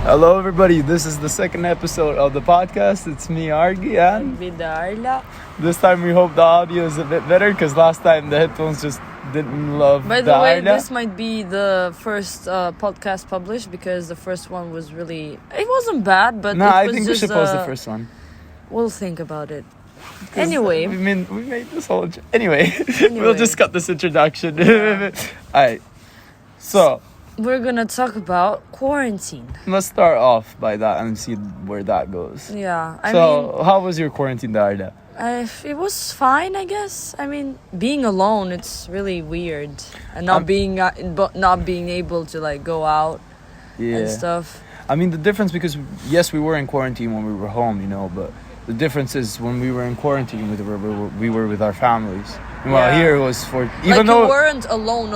Hello, everybody. This is the second episode of the podcast. It's me, Argi, and With Dearla. this time we hope the audio is a bit better because last time the headphones just didn't love. By the way, this might be the first podcast published because the first one was really... It wasn't bad, but I it was think just, we should post the first one. We'll think about it. Anyway. we made this whole... Anyway, we'll just cut this introduction. Yeah. Alright. So... We're gonna talk about quarantine. Let's start off by that and see where that goes. Yeah, I mean, how was your quarantine, Dearla? It was fine, I guess. I mean, being alone, it's really weird, and not being able to like go out and stuff. I mean, the difference, because yes, we were in quarantine when we were home, but the difference is when we were in quarantine, we were with our families. Well, here it was for... Even though you weren't alone.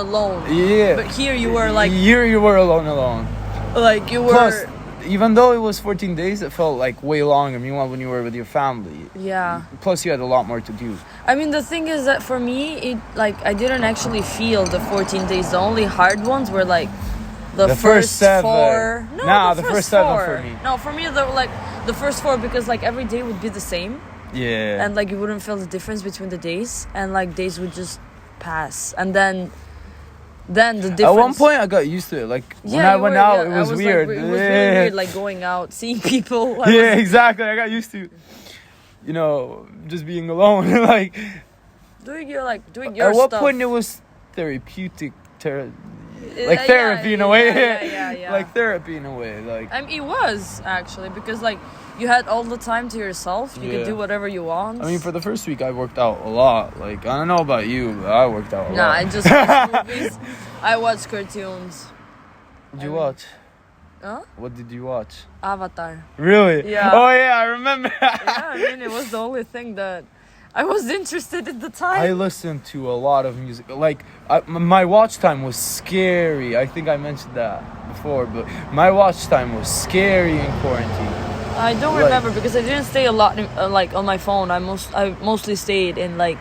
Yeah. But here you were like... Here you were alone. Like you were... Plus, even though it was 14 days, it felt like way longer. Meanwhile, when you were with your family. Yeah. Plus, you had a lot more to do. I mean, the thing is that for me, I didn't actually feel the 14 days. The only hard ones were like... The first 7. 4... No, the first 7 for me. No, for me, the first 4, because like every day would be the same. Yeah. And like you wouldn't feel the difference between the days, and like days would just pass, and then the difference. At one point, I got used to it. Like when I went out, it was weird. Like, it was really weird, like going out, seeing people. Exactly. I got used to, just being alone, like doing your stuff. At what point it was therapeutic, therapy in a way. Yeah. Like therapy in a way. Like I mean, it was actually, because like you had all the time to yourself. You could do whatever you want. I mean, for the first week, I worked out a lot. Like, I don't know about you, but I worked out a lot. Nah, I just watched movies. I watched cartoons. What did you watch? Huh? What did you watch? Avatar. Really? Yeah. Oh, yeah, I remember. Yeah, I mean, it was the only thing that I was interested at the time. I listened to a lot of music. Like, my watch time was scary. I think I mentioned that before, but my watch time was scary in quarantine. I don't remember because I didn't stay a lot on my phone. I mostly stayed in my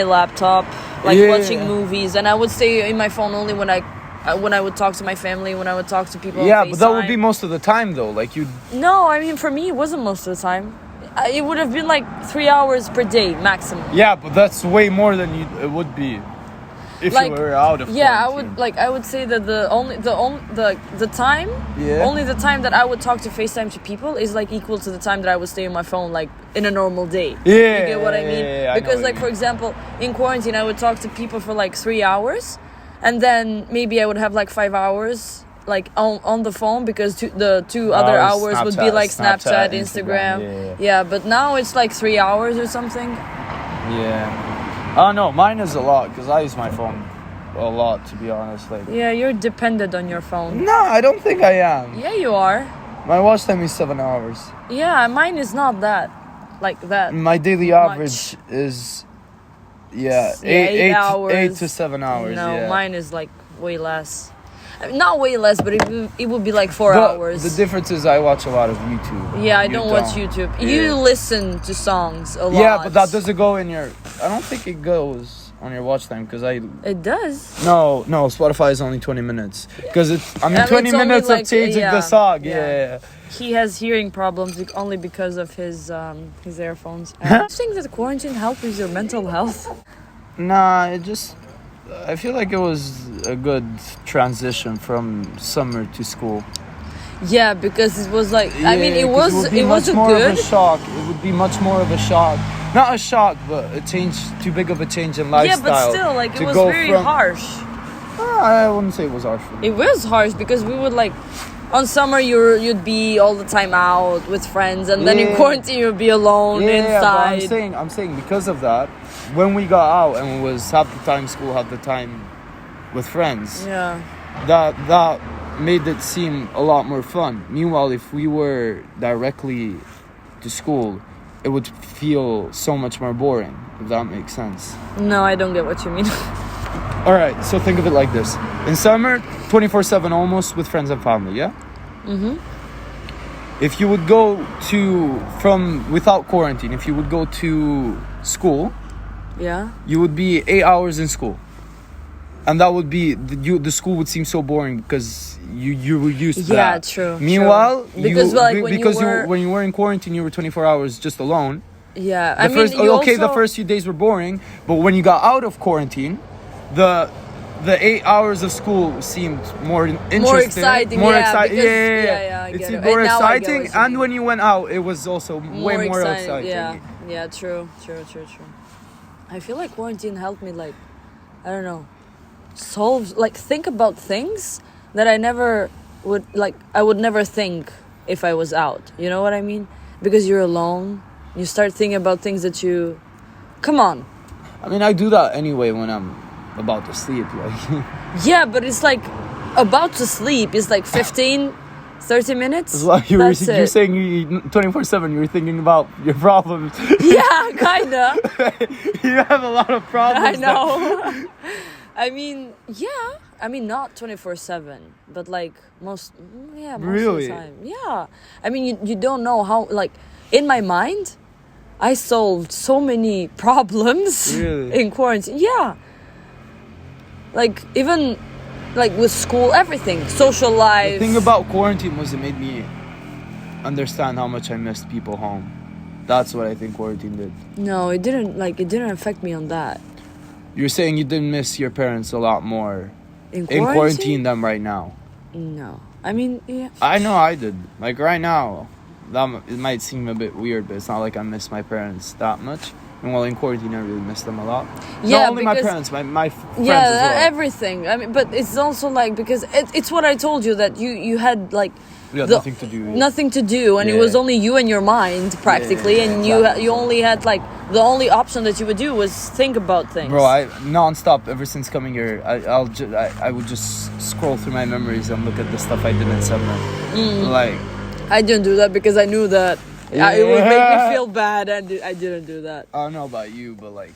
laptop, watching movies, and I would stay in my phone only when I would talk to my family, when I would talk to people. Yeah, on but that would be most of the time though. Like you. No, I mean for me it wasn't most of the time. It would have been like 3 hours per day maximum. Yeah, but that's way more than it would be if you were out of quarantine. I would say that the time, only the time that I would talk to FaceTime to people is like equal to the time that I would stay on my phone like in a normal day. Yeah, you get what I mean? Yeah, because like for example, in quarantine I would talk to people for like 3 hours, and then maybe I would have like 5 hours like on the phone, because the two other hours would be like Snapchat, Instagram. Yeah, but now it's like 3 hours or something. Yeah. Oh no, mine is a lot because I use my phone a lot, to be honest. Like, yeah, you're dependent on your phone. No, I don't think I am. Yeah, you are. My watch time is 7 hours. Yeah, mine is not that. Like that. My daily average is 8 hours. 8 to 7 hours. No, mine is like way less. Not way less, but it would be like 4 hours. The difference is I watch a lot of YouTube. Yeah, I don't watch YouTube. Yeah. You listen to songs a lot. Yeah, but that doesn't go in your... I don't think it goes on your watch time because It does. No, Spotify is only 20 minutes. Because 20 minutes of changing the song. Yeah. He has hearing problems only because of his earphones. Do you think that quarantine helped with your mental health? Nah, I feel like it was a good transition from summer to school. Yeah, because it was like I mean it was a shock. It would be much more of a shock. Not a shock, but too big of a change in lifestyle. Yeah, but still, like it was very harsh. I wouldn't say it was harsh. It was harsh because we would like on summer you'd be all the time out with friends, and then in quarantine you'd be alone inside. Yeah, but I'm saying because of that, when we got out and it was half the time school, half the time with friends. Yeah. That made it seem a lot more fun. Meanwhile, if we were directly to school, it would feel so much more boring, if that makes sense. No, I don't get what you mean. Alright, so think of it like this. In summer, 24/7 almost with friends and family, yeah? Mm-hmm. If you would go without quarantine, if you would go to school, yeah, you would be 8 hours in school. and that would be the school would seem so boring because you were used to that. True. Meanwhile, because when you were in quarantine, you were 24 hours just alone. Yeah, the first few days were boring, but when you got out of quarantine, the 8 hours of school seemed more interesting, more exciting. It seemed more exciting, and when you went out, it was also way more exciting. Yeah, true. I feel like quarantine helped me, like, I don't know, think about things that I would never think if I was out. You know what I mean? Because you're alone, you start thinking about things that you... Come on. I mean, I do that anyway when I'm about to sleep. Like. Yeah, but it's like about to sleep is like 15, 30 minutes. It's like you're saying 24/7. You're thinking about your problems. Yeah, kinda. You have a lot of problems. I know. I mean, not 24/7, but like most really? of the time. Yeah. I mean, you don't know how, like, in my mind, I solved so many problems in quarantine. Yeah. Like, even, like, with school, everything. Social life. The thing about quarantine was it made me understand how much I missed people home. That's what I think quarantine did. No, it didn't affect me on that. You're saying you didn't miss your parents a lot more in quarantine than right now? No. I mean, yeah. I know I did. Like, right now, it might seem a bit weird, but it's not like I miss my parents that much. And in quarantine, I really miss them a lot. Yeah, not only my parents, my friends as well. Everything. I mean, but it's also like, because it's what I told you, that you had like nothing to do. Nothing to do, and it was only you and your mind practically, and exactly. you only had like the only option that you would do was think about things. Bro, I non-stop ever since coming here. I would just scroll through my memories and look at the stuff I did in summer. Like, I didn't do that because I knew that. Yeah. It would make me feel bad, and I didn't do that. I don't know about you, but like,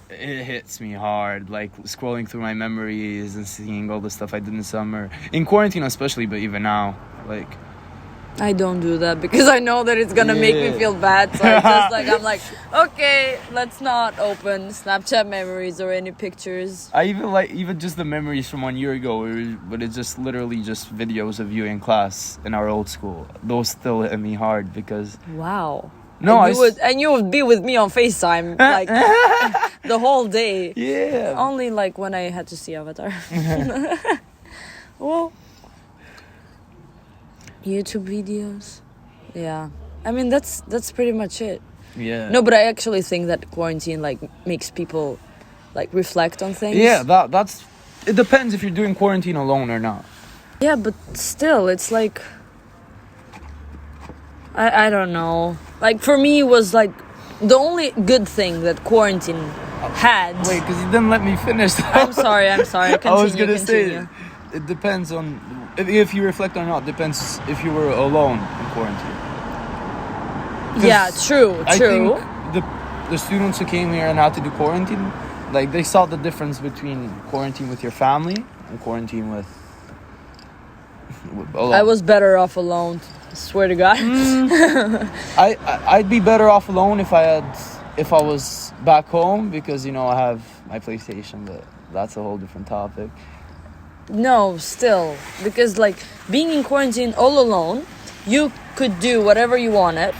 it hits me hard. Like, scrolling through my memories and seeing all the stuff I did in summer, in quarantine especially, but even now, like. I don't do that because I know that it's gonna make me feel bad. So I'm like, okay, let's not open Snapchat memories or any pictures. I even just the memories from 1 year ago, but it's just literally just videos of you in class in our old school. Those still hit me hard because. Wow. No, and you would be with me on FaceTime like the whole day. Yeah. Only like when I had to see Avatar. Well. YouTube videos. Yeah. I mean, that's pretty much it. Yeah. No, but I actually think that quarantine like makes people like reflect on things. Yeah, that's it depends if you're doing quarantine alone or not. Yeah, but still it's like I don't know. Like, for me, it was like the only good thing that quarantine had. Wait, because you didn't let me finish. I'm sorry. Continue, I was gonna say it depends on if you reflect or not. Depends if you were alone in quarantine. Yeah, true. I think the students who came here and had to do quarantine, like, they saw the difference between quarantine with your family and quarantine with alone. I was better off alone. I swear to God. I'd be better off alone if I was back home, because I have my PlayStation, but that's a whole different topic. No, still, because like being in quarantine all alone, you could do whatever you wanted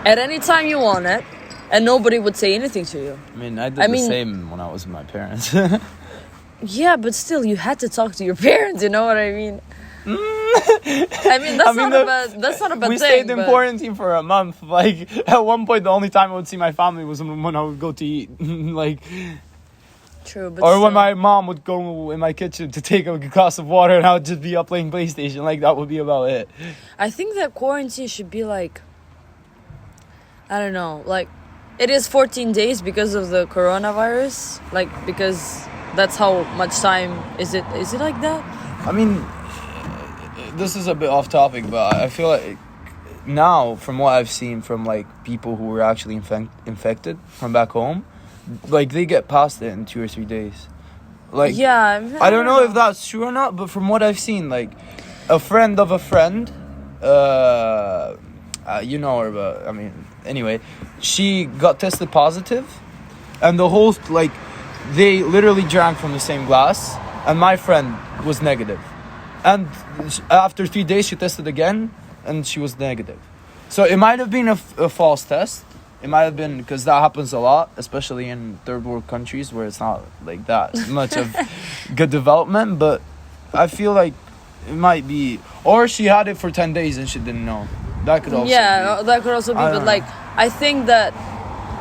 at any time you wanted, and nobody would say anything to you. I mean, I did the same when I was with my parents. Yeah, but still, you had to talk to your parents. You know what I mean? I mean, that's not a bad thing. We stayed in quarantine for a month. Like, at one point, the only time I would see my family was when I would go to eat. Like. True, but or when my mom would go in my kitchen to take a glass of water, and I would just be up playing PlayStation. Like, that would be about it. I think that quarantine should be like, I don't know, like, it is 14 days because of the coronavirus. Like, because that's how much time is it like that? I mean, this is a bit off topic, but I feel like now, from what I've seen from like people who were actually infected from back home, like, they get past it in 2 or 3 days. Like, yeah, I don't know if that's true or not, but from what I've seen, like, a friend of a friend, you know her, but I mean, anyway, she got tested positive, and the whole, like, they literally drank from the same glass, and my friend was negative. And after 3 days, she tested again, and she was negative. So it might have been a false test. It might have been, because that happens a lot, especially in third world countries where it's not like that much of good development. But I feel like it might be, or she had it for 10 days and she didn't know. That could also be. That could also be. But like, I think that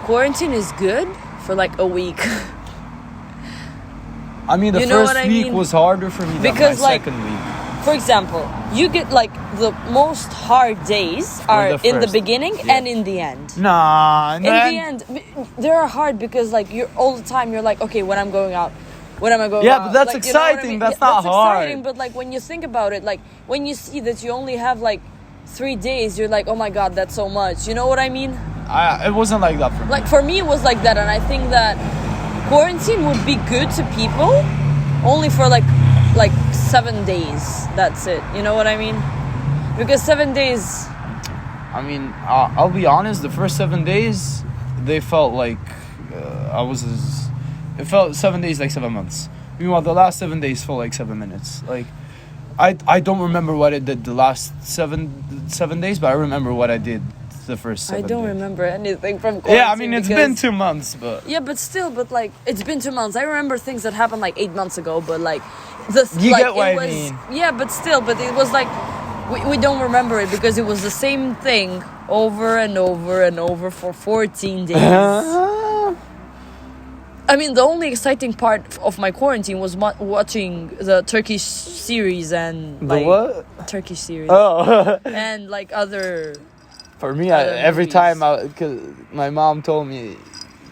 quarantine is good for like a week. I mean, the first week was harder for me than my second week. For example, you get like the most hard days are in the beginning and in the end. Nah, in the end, they're hard because like you're all the time. You're like, okay, when I'm going out, when am I going out? Yeah, but that's like, exciting. You know what I mean? That's not hard. Exciting, but like when you think about it, like when you see that you only have like 3 days, you're like, oh my god, that's so much. You know what I mean? It wasn't like that for me. Like for me, it was like that, and I think that quarantine would be good to people only for like 7 days. That's it. You know what I mean? Because 7 days. I mean, I'll be honest. The first 7 days, they felt like it felt 7 days like 7 months. Meanwhile, the last 7 days felt like 7 minutes. Like, I don't remember what I did the last seven days, but I remember what I did the first 7 days. I don't remember anything from quarantine. Yeah, I mean, it's been 2 months, but... Yeah, but still, like, it's been 2 months. I remember things that happened like 8 months ago, but like... You get what I mean. Yeah, but still, but it was like... We don't remember it because it was the same thing over and over and over for 14 days. I mean, the only exciting part of my quarantine was watching the Turkish series and like... The what? Turkish series. Oh. And like other... For me, every time, cause my mom told me,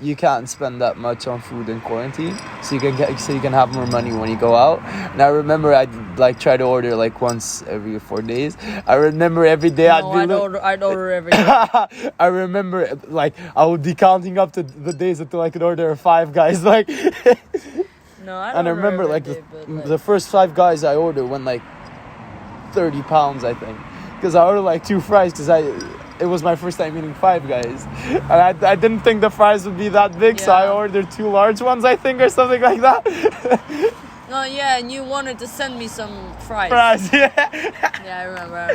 you can't spend that much on food in quarantine, so you can have more money when you go out. And I remember I'd like try to order like once every 4 days. I remember every day I'd order every day. I remember like I would be counting up to the days until I could order 5 guys. Like, no, I don't. And I remember every like day, the first 5 guys I ordered went like £30, I think, because I ordered like 2 fries because it was my first time eating 5 Guys. And I didn't think the fries would be that big, so I ordered 2 large ones, I think, or something like that. No, yeah, and you wanted to send me some fries. Yeah. Yeah, I remember.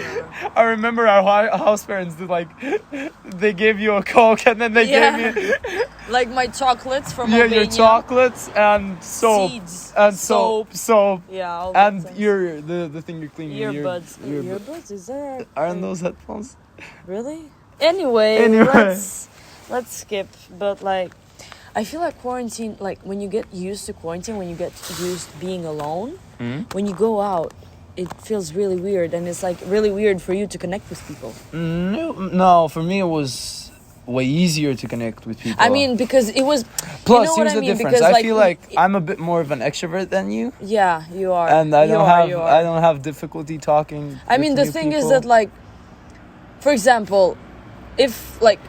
I remember our house parents did, like, they gave you a Coke and then they gave me... Like my chocolates from Albania. Your chocolates and soap. Seeds. And soap. Yeah, all and that the thing you're cleaning. Earbuds. Earbuds? Is there... Aren't those headphones? Really? Anyway. Let's skip. But like, I feel like quarantine, like when you get used to quarantine, when you get used to being alone, when you go out, it feels really weird, and it's like really weird for you to connect with people. No, for me it was way easier to connect with people. I mean, because it was... Plus, you know here's the difference. I feel like I'm a bit more of an extrovert than you. Yeah, you are. And I don't have difficulty talking. I mean, the thing is that, like, for example, if like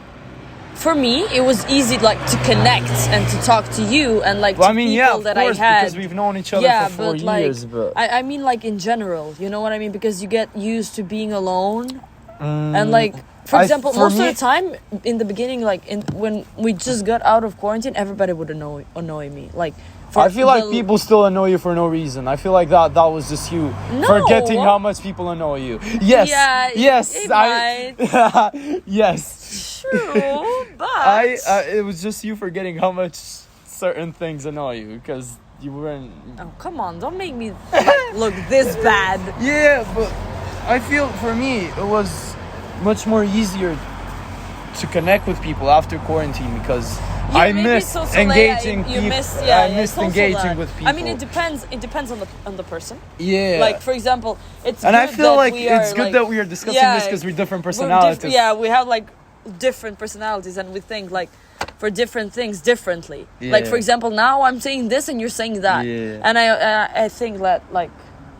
for me it was easy like to connect and to talk to you and like to people that I had, because we've known each other for 4 years. But I mean, like in general, you know what I mean? Because you get used to being alone, and like for example, most of the time in the beginning, like when we just got out of quarantine, everybody would annoy me, like. I feel like people still annoy you for no reason. I feel like that was just you forgetting how much people annoy you. Yes. Yeah, yes. Yes. True, but it was just you forgetting how much certain things annoy you because you weren't. Oh, come on! Don't make me look this bad. Yeah, but I feel for me it was much more easier to connect with people after quarantine because. I missed engaging people. I missed engaging with people. I mean, it depends. It depends on the person. Yeah. Like for example, it's. And good I feel that like we it's are, good that we are discussing this because we're different personalities. We have like different personalities, and we think like for different things differently. Yeah. Like for example, now I'm saying this and you're saying that, and I think that like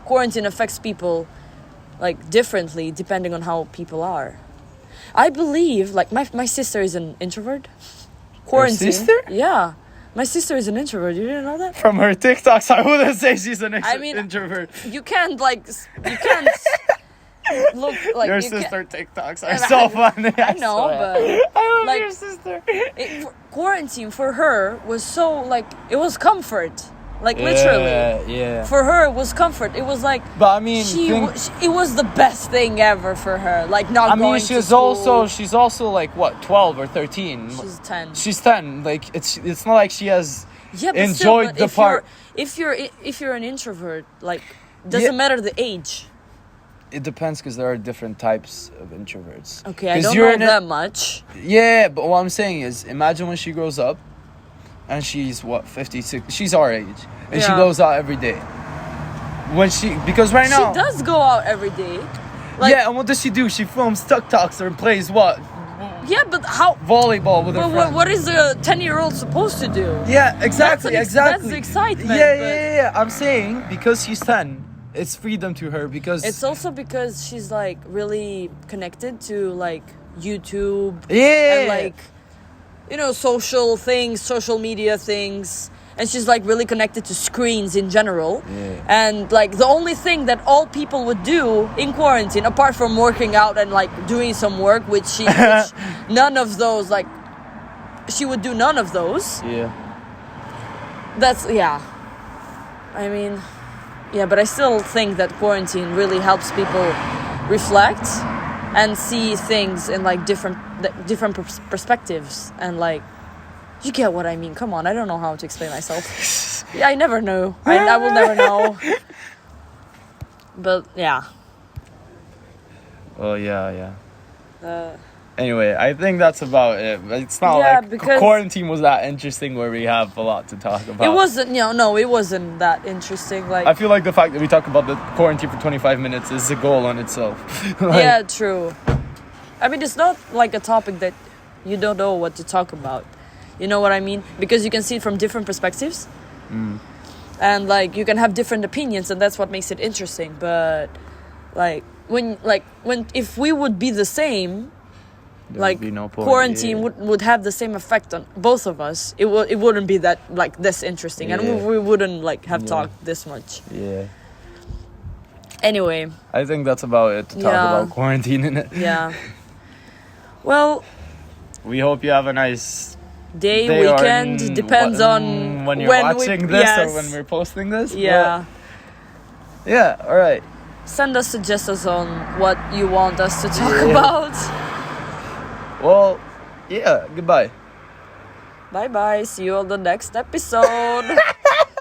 quarantine affects people like differently depending on how people are. I believe like my sister is an introvert. Quarantine. Your sister? Yeah. My sister is an introvert. You didn't know that? From her TikToks, I wouldn't say she's an introvert. You can't look like your you sister TikToks are And so funny. I know, swear. but I love like, your sister. Quarantine for her was so like it was comfort, like literally. Yeah. For her, it was comfort. It was like, But I mean, it was the best thing ever for her. Like not I mean, going to school. she's also like what, 12 or 13. She's 10. She's 10. Like it's not like she has But enjoyed the part. If you're an introvert, like doesn't matter the age. It depends because there are different types of introverts. Okay, I don't know that much. Yeah, but what I'm saying is, imagine when she grows up, and she's what, 56? She's our age, and she goes out every day. Because right now she does go out every day. Like, yeah, and what does she do? She films TikToks or plays what? Yeah, but how? Volleyball with her friends. What is a 10-year-old supposed to do? Yeah, exactly. That's the excitement. Yeah. I'm saying because she's 10, it's freedom to her because it's also because she's like really connected to like YouTube. Yeah. And like, you know, social media things. And she's like really connected to screens in general. Yeah. And like the only thing that all people would do in quarantine, apart from working out and like doing some work, which none of those, like, she would do none of those. Yeah. I mean, yeah, but I still think that quarantine really helps people reflect and see things in like different perspectives and like, you get what I mean. Come on, I don't know how to explain myself. Yeah, I never know. I will never know. But yeah. Oh yeah. Anyway, I think that's about it. It's not like because quarantine was that interesting where we have a lot to talk about. It wasn't, no, it wasn't that interesting. Like, I feel like the fact that we talk about the quarantine for 25 minutes is a goal on itself. Yeah, true. I mean, it's not like a topic that you don't know what to talk about. You know what I mean? Because you can see it from different perspectives. And like you can have different opinions, and that's what makes it interesting. But if we would be the same, like no point. quarantine would have the same effect on both of us. It wouldn't be that like this interesting, and we wouldn't like have talked this much. Yeah. Anyway, I think that's about it to talk about quarantine, innit? Yeah. Well, we hope you have a nice day weekend. Depends on when you're watching this or when we're posting this. Yeah. But, yeah. All right. Send us suggestions on what you want us to talk about. Well, yeah. Goodbye. Bye bye. See you on the next episode.